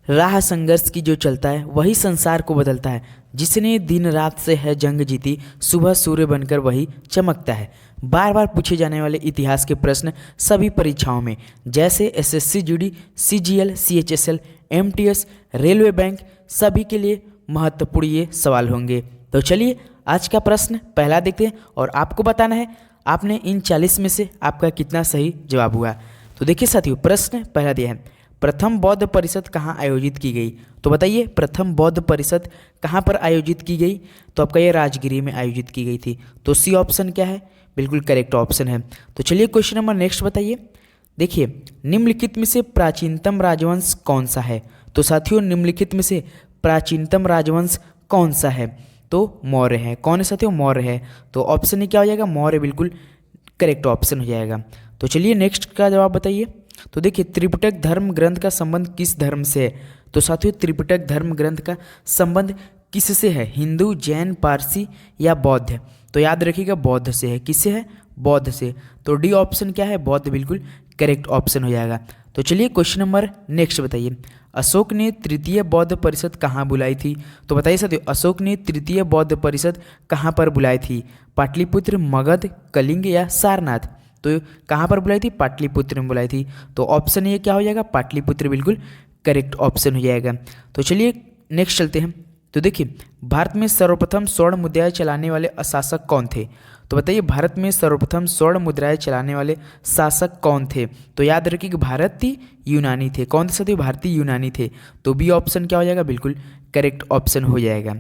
राह संघर्ष की जो चलता है वही संसार को बदलता है। जिसने दिन रात से है जंग जीती, सुबह सूर्य बनकर वही चमकता है। बार बार पूछे जाने वाले इतिहास के प्रश्न सभी परीक्षाओं में, जैसे SSC GD, CGL, CHSL, MTS, railway bank, सभी के लिए महत्वपूर्ण ये सवाल होंगे। तो चलिए आज का प्रश्न पहला देखते हैं और आपको बताना है आपने इन 40 में से आपका कितना सही जवाब हुआ। तो देखिए साथियों, प्रश्न पहला दिया है, प्रथम बौद्ध परिषद कहाँ आयोजित की गई। तो बताइए प्रथम बौद्ध परिषद कहाँ पर आयोजित की गई। तो आपका ये राजगिरी में आयोजित की गई थी। तो सी ऑप्शन क्या है, बिल्कुल करेक्ट ऑप्शन है। तो चलिए क्वेश्चन नंबर नेक्स्ट बताइए। देखिए निम्नलिखित में से प्राचीनतम राजवंश कौन सा है। तो साथियों निम्नलिखित में से प्राचीनतम राजवंश कौन सा है। तो मौर्य है। कौन है साथियों, मौर्य है। तो ऑप्शन क्या हो जाएगा, मौर्य, बिल्कुल करेक्ट ऑप्शन हो जाएगा। तो चलिए नेक्स्ट का जवाब बताइए। तो देखिए त्रिपिटक धर्म ग्रंथ का संबंध किस धर्म से है। तो साथियों त्रिपिटक धर्म ग्रंथ का संबंध किससे है, हिंदू, जैन, पारसी या बौद्ध। तो याद रखिएगा बौद्ध से है। किससे है, बौद्ध से। तो डी ऑप्शन क्या है, बौद्ध, बिल्कुल करेक्ट ऑप्शन हो जाएगा। तो चलिए क्वेश्चन नंबर नेक्स्ट बताइए, अशोक ने तृतीय बौद्ध परिषद कहाँ बुलाई थी। तो बताइए साथियों अशोक ने तृतीय बौद्ध परिषद कहाँ पर बुलाई थी, पाटलिपुत्र, मगध, कलिंग या सारनाथ। तो कहाँ पर बुलाई थी, पाटलिपुत्र में बुलाई थी। तो ऑप्शन ये क्या हो जाएगा, पाटलिपुत्र, बिल्कुल करेक्ट ऑप्शन हो जाएगा। तो चलिए नेक्स्ट चलते हैं। तो देखिए भारत में सर्वप्रथम स्वर्ण मुद्राएं चलाने वाले शासक कौन थे। तो बताइए भारत में सर्वप्रथम स्वर्ण मुद्राएं चलाने वाले शासक कौन थे। तो याद रखिए कि भारतीय यूनानी थे। कौन थे, भारतीय यूनानी थे। तो बी ऑप्शन क्या हो जाएगा, बिल्कुल करेक्ट ऑप्शन हो जाएगा।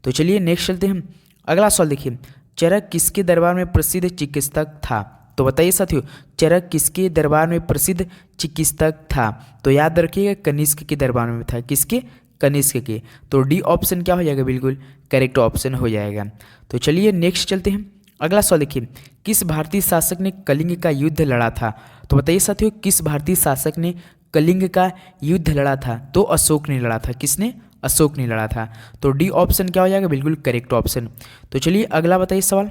तो चलिए नेक्स्ट चलते हैं। अगला सवाल देखिए, चरक किसके दरबार में प्रसिद्ध चिकित्सक था। तो बताइए साथियों चरक किसके दरबार में प्रसिद्ध चिकित्सक था। तो याद रखिएगा कनिष्क के दरबार में था। किसके, कनिष्क के। तो डी ऑप्शन क्या हो जाएगा, बिल्कुल करेक्ट ऑप्शन हो जाएगा। तो चलिए नेक्स्ट चलते हैं। अगला सवाल देखिए, किस भारतीय शासक ने कलिंग का युद्ध लड़ा था। तो बताइए साथियों किस भारतीय शासक ने कलिंग का युद्ध लड़ा था। तो अशोक ने लड़ा था। किसने, अशोक ने लड़ा था। तो डी ऑप्शन क्या हो जाएगा, बिल्कुल करेक्ट ऑप्शन। तो चलिए अगला बताइए सवाल,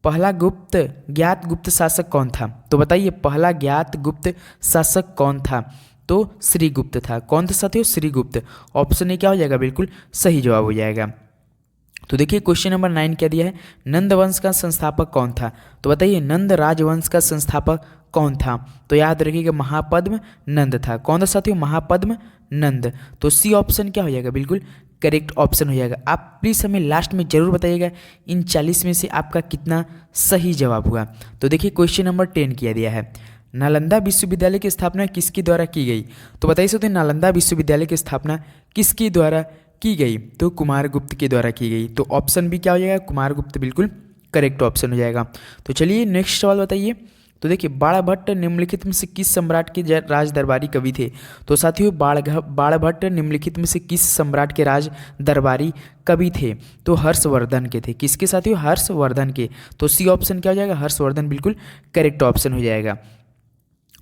पहला ज्ञात गुप्त शासक कौन था। तो बताइए पहला ज्ञात गुप्त शासक कौन था। तो श्रीगुप्त था। कौन था साथियों, श्रीगुप्त। ऑप्शन ए क्या हो जाएगा, बिल्कुल सही जवाब हो जाएगा। तो देखिए क्वेश्चन नंबर 9 क्या दिया है, नंद वंश का संस्थापक कौन था। तो बताइए नंद राजवंश का संस्थापक कौन था। तो याद रखिएगा महापद्म नंद था। कौन था साथियों, महापद्म नंद। तो सी ऑप्शन क्या हो जाएगा, बिल्कुल करेक्ट ऑप्शन हो जाएगा। आप प्लीज़ हमें लास्ट में जरूर बताइएगा इन 40 में से आपका कितना सही जवाब हुआ। तो देखिए क्वेश्चन नंबर 10 किया दिया है, नालंदा विश्वविद्यालय की स्थापना किसके द्वारा की गई। तो बताइए सकते नालंदा विश्वविद्यालय की स्थापना किसके द्वारा की गई। तो कुमारगुप्त के द्वारा की गई। तो ऑप्शन भी क्या हो जाएगा, कुमारगुप्त, बिल्कुल करेक्ट ऑप्शन हो जाएगा। तो चलिए नेक्स्ट सवाल बताइए। तो देखिए बाणभट्ट निम्नलिखित में से किस सम्राट के राज दरबारी कवि थे। तो साथियों बाणभट्ट निम्नलिखित में से किस सम्राट के राज दरबारी कवि थे। तो हर्षवर्धन के थे। किसके साथियों, हर्षवर्धन के। तो सी ऑप्शन क्या हो जाएगा, हर्षवर्धन, बिल्कुल करेक्ट ऑप्शन हो जाएगा।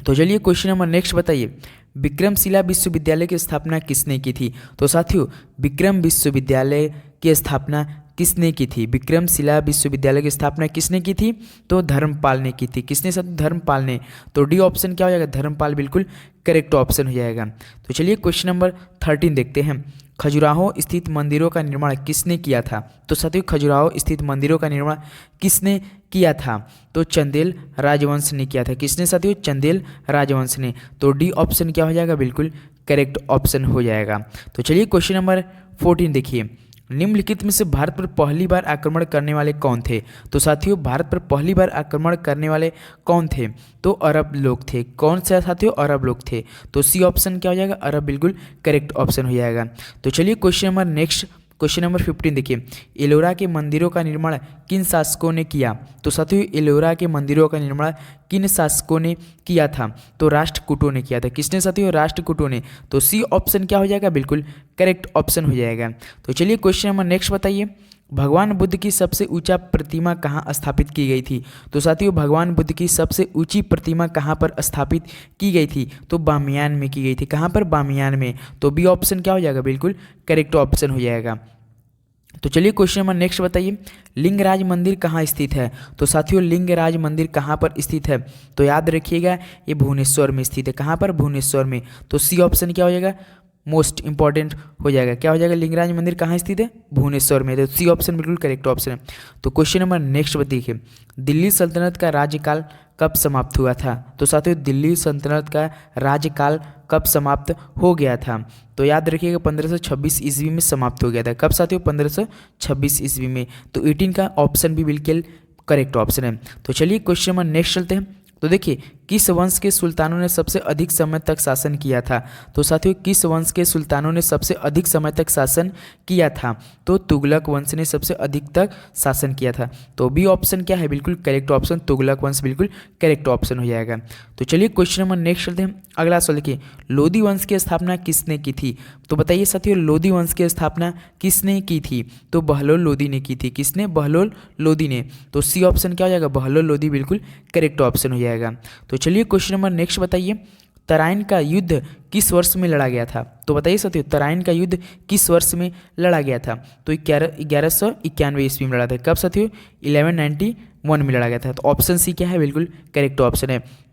तो चलिए क्वेश्चन नंबर नेक्स्ट बताइए, विक्रमशिला विश्वविद्यालय की स्थापना किसने की थी। तो साथियों विक्रम विश्वविद्यालय की स्थापना किसने की थी, विक्रमशिला विश्वविद्यालय की स्थापना किसने की थी। तो धर्मपाल ने की थी। किसने साथ, धर्मपाल ने। तो डी ऑप्शन क्या हो जाएगा, धर्मपाल, बिल्कुल करेक्ट ऑप्शन हो जाएगा। तो चलिए क्वेश्चन नंबर 13 देखते हैं, खजुराहो स्थित मंदिरों का निर्माण किसने किया था। तो साथियों खजुराहो स्थित मंदिरों का निर्माण किसने किया था। तो चंदेल राजवंश ने किया था। किसने साथियों, चंदेल राजवंश ने। तो डी ऑप्शन क्या हो जाएगा, बिल्कुल करेक्ट ऑप्शन हो जाएगा। तो चलिए क्वेश्चन नंबर 14 देखिए, निम्नलिखित में से भारत पर पहली बार आक्रमण करने वाले कौन थे। तो साथियों भारत पर पहली बार आक्रमण करने वाले कौन थे। तो अरब लोग थे। कौन से साथियों, अरब लोग थे। तो सी ऑप्शन क्या हो जाएगा, अरब, बिल्कुल करेक्ट ऑप्शन हो जाएगा। तो चलिए question number next, question number 15 देखिए, एलोरा के मंदिरों का निर्माण किन शासकों ने किया। तो साथियों एलोरा के मंदिरों का निर्माण किन शासकों ने किया था। तो राष्ट्रकूटों ने किया था। किसने साथियों, राष्ट्रकूटों ने। तो सी ऑप्शन क्या हो जाएगा, बिल्कुल करेक्ट ऑप्शन हो जाएगा। तो चलिए क्वेश्चन नंबर नेक्स्ट बताइए, भगवान बुद्ध की सबसे ऊंचा प्रतिमा कहाँ स्थापित की गई थी। तो साथियों भगवान बुद्ध की सबसे ऊंची प्रतिमा कहाँ पर स्थापित की गई थी। तो बामियान में की गई थी। कहाँ पर, बामियान में। तो बी ऑप्शन क्या हो जाएगा, बिल्कुल करेक्ट ऑप्शन हो जाएगा। तो चलिए क्वेश्चन नंबर नेक्स्ट बताइए, लिंगराज मंदिर कहाँ स्थित है। तो साथियों लिंगराज मंदिर कहाँ पर स्थित है। तो याद रखिएगा ये भुवनेश्वर में स्थित है। कहाँ पर, भुवनेश्वर में। तो सी ऑप्शन क्या हो जाएगा, मोस्ट इंपॉर्टेंट हो जाएगा। क्या हो जाएगा? लिंगराज मंदिर कहाँ स्थित है? भुवनेश्वर में। तो सी ऑप्शन बिल्कुल करेक्ट ऑप्शन है। तो क्वेश्चन नंबर नेक्स्ट देखिए, दिल्ली सल्तनत का राज्यकाल कब समाप्त हुआ था? तो साथियों दिल्ली सल्तनत का राज्यकाल कब समाप्त हो गया था? तो याद रखिएगा 1526 ईस्वी में समाप्त हो गया था। कब साथियों? 1526 ईस्वी में। तो 18 का ऑप्शन भी बिल्कुल करेक्ट ऑप्शन है। तो चलिए क्वेश्चन नंबर नेक्स्ट चलते हैं। तो देखिए, किस वंश के सुल्तानों ने सबसे अधिक समय तक शासन किया था? तो साथियों किस वंश के सुल्तानों ने सबसे अधिक समय तक शासन किया था? तो तुगलक वंश ने सबसे अधिक तक शासन किया था। तो बी ऑप्शन क्या है? बिल्कुल करेक्ट ऑप्शन, तुगलक वंश बिल्कुल करेक्ट ऑप्शन हो जाएगा। तो चलिए क्वेश्चन नंबर नेक्स्ट चलते हैं। अगला सवाल देखिए, लोधी वंश की स्थापना किसने की थी? तो बताइए साथियों, लोधी वंश की स्थापना किसने की थी? तो बहलोल लोधी ने की थी। किसने? बहलोल लोधी ने। तो सी ऑप्शन क्या हो जाएगा? बहलोल लोधी बिल्कुल करेक्ट ऑप्शन हो जाएगा। तो चलिए क्वेश्चन नंबर नेक्स्ट बताइए, तराइन का युद्ध किस वर्ष में लड़ा गया था? तो बताइए साथियों, तराइन का युद्ध किस वर्ष में लड़ा गया था? तो 1191 ईस्वी में लड़ा था। कब साथियों? 1191 में लड़ा गया था। तो ऑप्शन सी क्या है? बिल्कुल करेक्ट ऑप्शन है।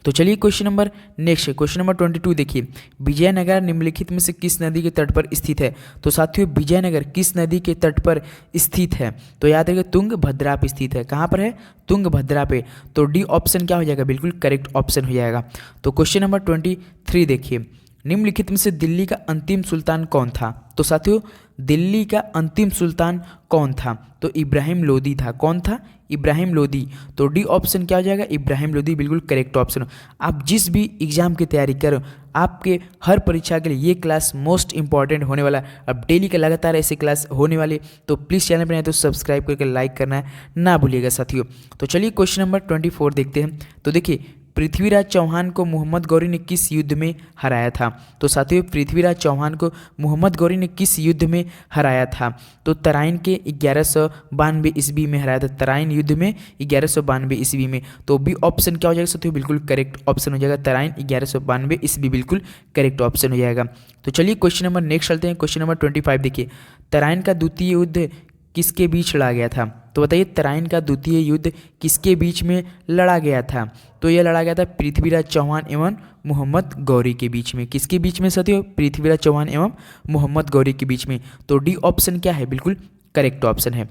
तो चलिए question number next, question number 22 देखिए, विजयनगर निम्नलिखित में से किस नदी के तट पर स्थित है? तो साथियों विजयनगर किस नदी के तट पर स्थित है? तो याद रखिए तुंगभद्रा पे स्थित है। कहाँ पर है? तुंगभद्रा पे। तो डी ऑप्शन क्या हो जाएगा? बिल्कुल करेक्ट ऑप्शन हो जाएगा। तो क्वेश्चन नंबर 23 देखिए, निम्नलिखित में से दिल्ली का अंतिम सुल्तान कौन था? तो साथियों दिल्ली का अंतिम सुल्तान कौन था? तो इब्राहिम लोदी था। कौन था? इब्राहिम लोदी। तो डी ऑप्शन क्या हो जाएगा? इब्राहिम लोदी बिल्कुल करेक्ट ऑप्शन। आप जिस भी एग्जाम की तैयारी करो, आपके हर परीक्षा के लिए ये क्लास मोस्ट इंपॉर्टेंट होने वाला। अब डेली के लगातार ऐसे क्लास होने वाले, तो प्लीज़ चैनल पर नहीं तो सब्सक्राइब करके लाइक करना ना भूलिएगा साथियों। तो चलिए क्वेश्चन नंबर 24 देखते हैं। तो देखिए, पृथ्वीराज चौहान को मोहम्मद गौरी ने किस युद्ध में हराया था? तो साथियों पृथ्वीराज चौहान को मोहम्मद गौरी ने किस युद्ध में हराया था? तो तराइन के 1192 ईस्वी में हराया था। तराइन युद्ध में 1192 ईस्वी में। तो बी ऑप्शन क्या हो जाएगा साथियों? बिल्कुल करेक्ट ऑप्शन हो जाएगा। तराइन 1192 ईस्वी बिल्कुल करेक्ट ऑप्शन हो जाएगा। तो चलिए क्वेश्चन नंबर नेक्स्ट चलते हैं। क्वेश्चन नंबर 25 देखिए, तराइन का द्वितीय युद्ध किसके बीच लड़ा गया था? तो बताइए तराइन का द्वितीय युद्ध किसके बीच में लड़ा गया था? तो यह लड़ा गया था पृथ्वीराज चौहान एवं मोहम्मद गौरी के बीच में। किसके बीच में साथियों? पृथ्वीराज चौहान एवं मोहम्मद गौरी के बीच में। तो डी ऑप्शन क्या है? बिल्कुल करेक्ट ऑप्शन है।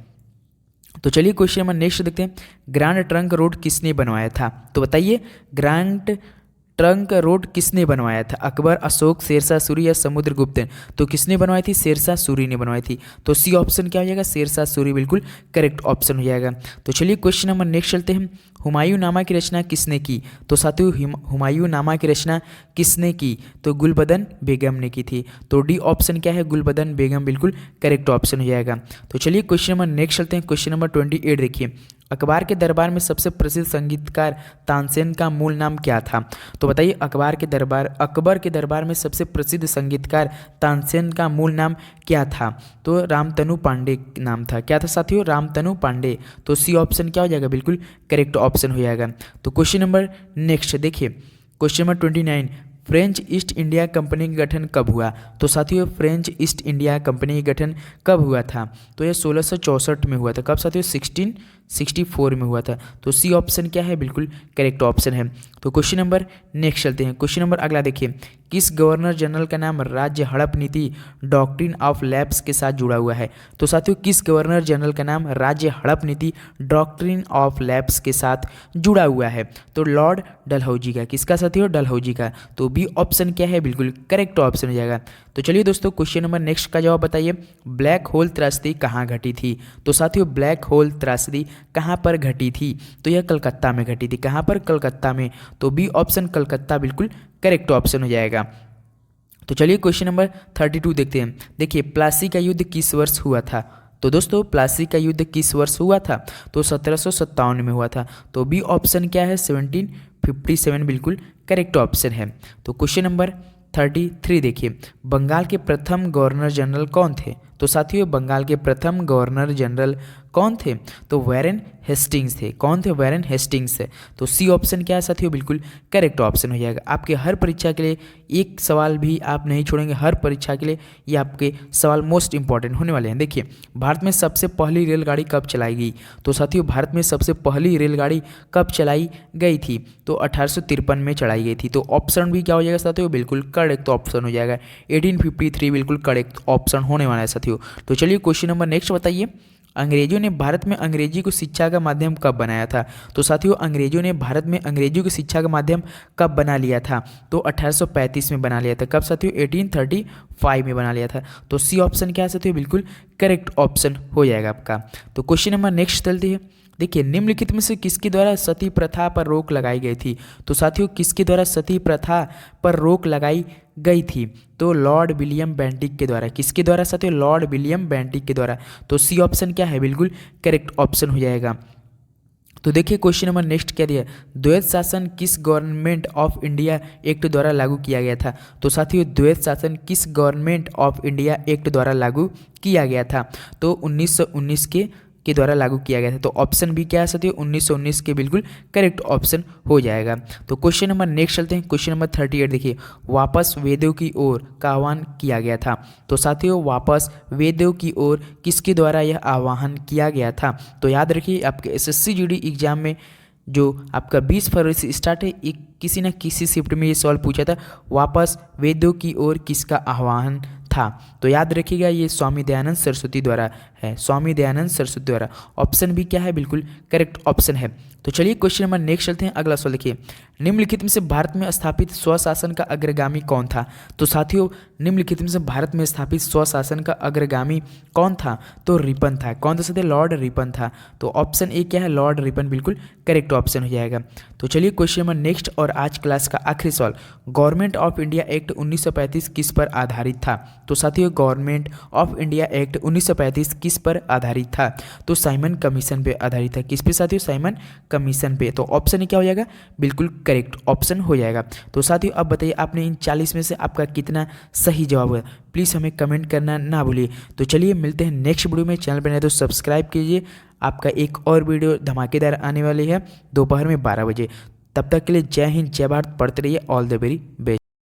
तो चलिए क्वेश्चन नंबर नेक्स्ट देखते हैं, ग्रैंड ट्रंक रोड किसने बनवाया था? तो बताइए ग्रैंड ट्रंक रोड किसने बनवाया था? अकबर, अशोक, शेरशाह सूरी या समुद्रगुप्त? तो किसने बनवाई थी? शेरशाह सूरी ने बनवाई थी। तो सी ऑप्शन क्या हो जाएगा? शेरशाह सूरी बिल्कुल करेक्ट ऑप्शन हो जाएगा। तो चलिए क्वेश्चन नंबर नेक्स्ट चलते हैं, हुमायूं नामा की रचना किसने की? तो साथियों हुमायूं नामा की रचना किसने की? तो गुलबदन बेगम ने की थी। तो डी ऑप्शन क्या है? गुलबदन बेगम बिल्कुल करेक्ट ऑप्शन हो जाएगा। तो चलिए क्वेश्चन नंबर नेक्स्ट चलते हैं। क्वेश्चन नंबर 28 देखिए, अकबर के दरबार में सबसे प्रसिद्ध संगीतकार तानसेन का मूल नाम क्या था? तो बताइए अकबर के दरबार में सबसे प्रसिद्ध संगीतकार तानसेन का मूल नाम क्या था? तो रामतनु पांडे नाम था। क्या था साथियों? रामतनु पांडे। तो सी ऑप्शन क्या हो जाएगा? बिल्कुल करेक्ट ऑप्शन हो जाएगा। तो क्वेश्चन नंबर नेक्स्ट देखिए, question number 29, French east India company का गठन कब हुआ? तो साथियों फ्रेंच ईस्ट इंडिया कंपनी का गठन कब हुआ था? तो यह 1664 में हुआ था। कब साथियों? 1664 में हुआ था। तो सी ऑप्शन क्या है? बिल्कुल करेक्ट ऑप्शन है। तो क्वेश्चन नंबर नेक्स्ट चलते हैं। क्वेश्चन नंबर अगला देखिए, किस गवर्नर जनरल का नाम राज्य हड़प नीति डॉक्ट्रिन ऑफ लैप्स के साथ जुड़ा हुआ है? तो साथियों किस गवर्नर जनरल का नाम राज्य हड़प नीति डॉक्ट्रिन ऑफ लैप्स के साथ जुड़ा हुआ है? तो लॉर्ड डलहौजी का। किसका साथियों? डलहौजी का। तो बी ऑप्शन क्या है? बिल्कुल करेक्ट ऑप्शन हो जाएगा। तो चलिए दोस्तों क्वेश्चन नंबर नेक्स्ट का जवाब बताइए, ब्लैक होल त्रासदी कहाँ घटी थी? तो साथियों ब्लैक होल त्रासदी कहाँ पर घटी थी? तो यह कलकत्ता में घटी थी। कहाँ पर? कलकत्ता में। तो बी ऑप्शन कलकत्ता बिल्कुल करेक्ट ऑप्शन हो जाएगा। तो चलिए क्वेश्चन नंबर 32 देखते हैं। देखिए प्लासी का युद्ध किस वर्ष हुआ था? तो दोस्तों प्लासी का युद्ध किस वर्ष हुआ था? तो 1757 में हुआ था। तो बी ऑप्शन क्या है? 1757 बिल्कुल करेक्ट ऑप्शन है। तो क्वेश्चन नंबर 33 देखिए, बंगाल के प्रथम गवर्नर जनरल कौन थे? तो साथियों बंगाल के प्रथम गवर्नर जनरल कौन थे? तो वैरेन हेस्टिंग्स थे। कौन थे? वैरेन हेस्टिंग्स थे। तो सी ऑप्शन क्या है साथियों? बिल्कुल करेक्ट ऑप्शन हो जाएगा। आपके हर परीक्षा के लिए एक सवाल भी आप नहीं छोड़ेंगे, हर परीक्षा के लिए ये आपके सवाल मोस्ट इंपॉर्टेंट होने वाले हैं। देखिए, भारत में सबसे पहली रेलगाड़ी कब चलाई गई? तो साथियों भारत में सबसे पहली रेलगाड़ी कब चलाई गई थी? तो 1853 में चलाई गई थी। तो ऑप्शन भी क्या हो जाएगा साथियों? बिल्कुल करेक्ट ऑप्शन हो जाएगा। 1853 बिल्कुल करेक्ट ऑप्शन होने वाला है साथियों। तो चलिए क्वेश्चन नंबर नेक्स्ट बताइए। अंग्रेजों ने भारत में अंग्रेजी को शिक्षा का माध्यम कब बनाया था? तो साथियों अंग्रेजों ने भारत में अंग्रेजी को शिक्षा का माध्यम कब बना लिया था? तो 1835 में बना लिया था। कब साथियों? 1835 में बना लिया था। तो सी ऑप्शन क्या है साथियों? बिल्कुल करेक्ट ऑप्शन हो जाएगा आपका। तो क्वेश्चन नंबर नेक्स्ट चलती है। देखिए, निम्नलिखित में से किसके द्वारा सती प्रथा पर रोक लगाई गई थी? तो साथियों किसके द्वारा सती प्रथा पर रोक लगाई गई थी? तो लॉर्ड विलियम बेंटिक के द्वारा। किसके द्वारा साथियों? लॉर्ड विलियम बेंटिक के द्वारा। तो सी ऑप्शन क्या है? बिल्कुल करेक्ट ऑप्शन हो जाएगा। तो देखिए क्वेश्चन नंबर नेक्स्ट क्या दिया? द्वैत शासन किस गवर्नमेंट ऑफ इंडिया एक्ट द्वारा लागू किया गया था? तो साथियों द्वैत शासन किस गवर्नमेंट ऑफ इंडिया एक्ट द्वारा लागू किया गया था? तो 1919 के द्वारा लागू किया गया था। तो ऑप्शन भी क्या है साथियों? 1919 के बिल्कुल करेक्ट ऑप्शन हो जाएगा। तो क्वेश्चन नंबर नेक्स्ट चलते हैं। क्वेश्चन नंबर 38 देखिए, वापस वेदों की ओर का आह्वान किया गया था। तो साथियों वापस वेदों की ओर किसके द्वारा यह आह्वान किया गया था? तो याद रखिए आपके एसएससी जीडी एग्जाम में जो आपका 20 फरवरी से स्टार्ट है, एक किसी न किसी शिफ्ट में ये सवाल पूछा था, वापस वेदों की ओर किसका आह्वान था? तो याद रखिएगा ये स्वामी दयानंद सरस्वती द्वारा है। स्वामी दयानंद सरस्वती द्वारा। ऑप्शन भी क्या है? बिल्कुल करेक्ट ऑप्शन है। तो चलिए क्वेश्चन नंबर नेक्स्ट चलते हैं। अगला सवाल देखिए, निम्नलिखित में से भारत में स्थापित स्वशासन का अग्रगामी कौन था? तो साथियों निम्नलिखित में से भारत में स्थापित स्वशासन का अग्रगामी कौन था? तो रिपन था। कौन था साथियों? लॉर्ड रिपन था। तो ऑप्शन ए क्या है? लॉर्ड रिपन बिल्कुल करेक्ट ऑप्शन हो जाएगा। तो चलिए क्वेश्चन नंबर नेक्स्ट और आज क्लास का आखिरी सवाल, गवर्नमेंट ऑफ इंडिया एक्ट 1935 किस पर आधारित था? तो साथियों गवर्नमेंट ऑफ इंडिया एक्ट 1935 किस पर आधारित था? तो साइमन कमीशन पे आधारित था। किस पे साथियों? साइमन कमीशन पे। तो ऑप्शन क्या हो जाएगा? बिल्कुल करेक्ट ऑप्शन हो जाएगा। तो साथियों अब बताइए आपने इन 40 में से आपका कितना सही जवाब हुआ? प्लीज़ हमें कमेंट करना ना भूलिए। तो चलिए मिलते हैं नेक्स्ट वीडियो में। चैनल पर नए तो सब्सक्राइब कीजिए। आपका एक और वीडियो धमाकेदार आने वाली है दोपहर में 12 बजे। तब तक के लिए जय हिंद, जय भारत, पढ़ते रहिए। All the very best.